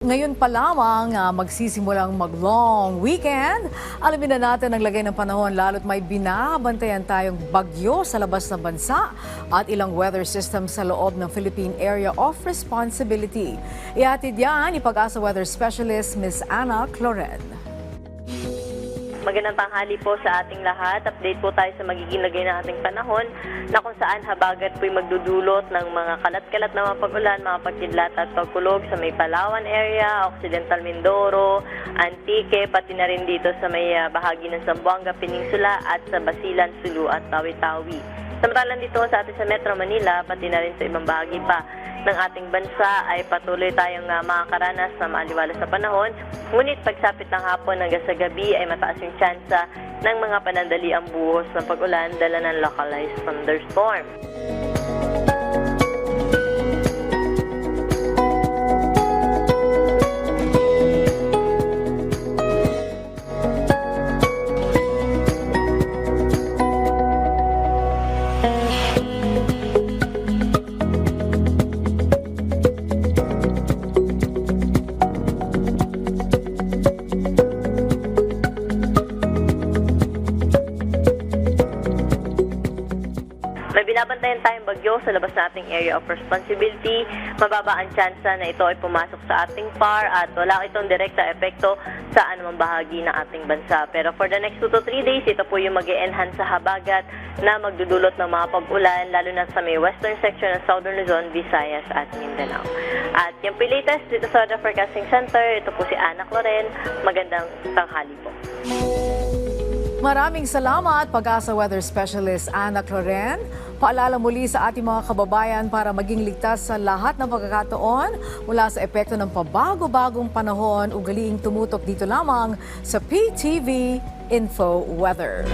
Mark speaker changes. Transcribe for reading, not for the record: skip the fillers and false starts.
Speaker 1: Ngayon pa lamang magsisimulang mag-long weekend. Alamin na natin ang lagay ng panahon lalo't may binabantayan tayong bagyo sa labas ng bansa at ilang weather system sa loob ng Philippine Area of Responsibility. Ihatid yan ni Pag-asa Weather Specialist Ms. Ana Cloren.
Speaker 2: Magandang tanghali po sa ating lahat. Update po tayo sa magiging lagay ng ating panahon na kung saan habagat po'y magdudulot ng mga kalat-kalat na mga pag-ulan, mga pagkidlat at pagkulog sa may Palawan area, Occidental Mindoro, Antique, pati na rin dito sa may bahagi ng Zamboanga Peninsula at sa Basilan, Sulu at Tawi-Tawi. Samantalang dito sa atin sa Metro Manila, pati na rin sa ibang bahagi pa ng ating bansa ay patuloy tayong makakaranas na maaliwalas sa panahon. Ngunit pagsapit ng hapon hanggang sa gabi ay mataas yung tsansa ng mga panandaliang buhos ng pag-ulan dala ng localized thunderstorm. May binabantayan tayong bagyo sa labas ng ating area of responsibility. Mababa ang tsansa na ito ay pumasok sa ating PAR at wala itong direkta epekto sa anumang bahagi ng ating bansa. Pero for the next 2 to 3 days, ito po yung mag-e-enhance sa habagat na magdudulot ng mga pag-ulan, lalo na sa may western section ng Southern Luzon, Visayas at Mindanao. At yung po latest dito sa Weather Forecasting Center, ito po si Ana Cloren. Magandang tanghali po.
Speaker 1: Maraming salamat, Pag-asa Weather Specialist Ana Cloren. Paalala muli sa ating mga kababayan para maging ligtas sa lahat ng pagkakataon mula sa epekto ng pabago-bagong panahon. Ugaliing tumutok dito lamang sa PTV Info Weather.